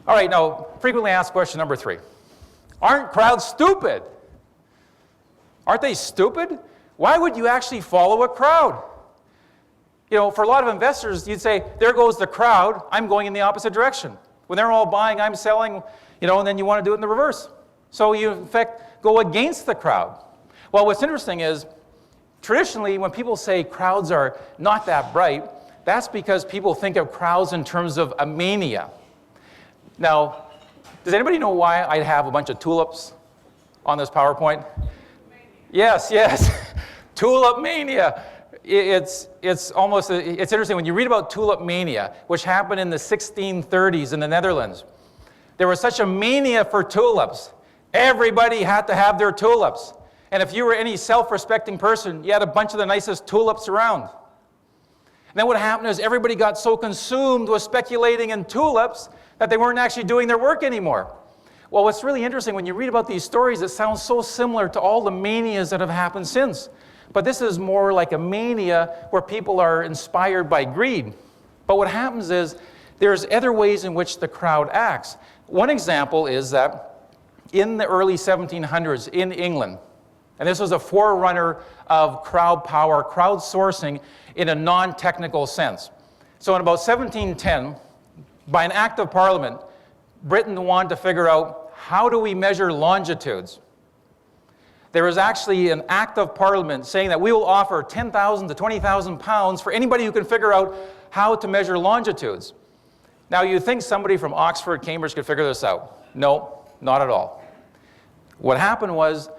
All right, now, frequently asked question number 3. Aren't crowds stupid? Aren't they stupid? Why would you actually follow a crowd? You know, for a lot of investors, you'd say, there goes the crowd, I'm going in the opposite direction. When they're all buying, I'm selling, you know, and then you want to do it in the reverse. So you, in fact, go against the crowd. Well, what's interesting is, traditionally, when people say crowds are not that bright, that's because people think of crowds in terms of a mania. Now, does anybody know why I have a bunch of tulips on this PowerPoint? Yes, yes. Tulip mania. It's interesting when you read about tulip mania, which happened in the 1630s in the Netherlands. There was such a mania for tulips. Everybody had to have their tulips. And if you were any self-respecting person, you had a bunch of the nicest tulips around. And then what happened is everybody got so consumed with speculating in tulips that they weren't actually doing their work anymore. Well, what's really interesting, when you read about these stories, it sounds so similar to all the manias that have happened since. But this is more like a mania where people are inspired by greed. But what happens is there's other ways in which the crowd acts. One example is that in the early 1700s in England, and this was a forerunner of crowd power, crowdsourcing in a non-technical sense. So in about 1710, by an act of Parliament, Britain wanted to figure out, how do we measure longitudes? There was actually an act of Parliament saying that we will offer 10,000 to 20,000 pounds for anybody who can figure out how to measure longitudes. Now, you'd think somebody from Oxford, Cambridge could figure this out. No, not at all. What happened was,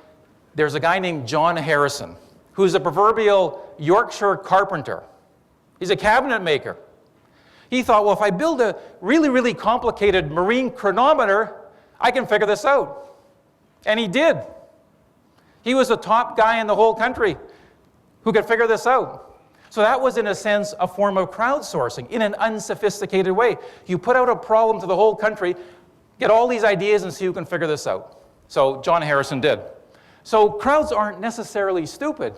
there's a guy named John Harrison, who's a proverbial Yorkshire carpenter. He's a cabinet maker. He thought, well, if I build a really, really complicated marine chronometer, I can figure this out. And he did. He was the top guy in the whole country who could figure this out. So that was, in a sense, a form of crowdsourcing in an unsophisticated way. You put out a problem to the whole country, get all these ideas and see who can figure this out. So John Harrison did. So crowds aren't necessarily stupid.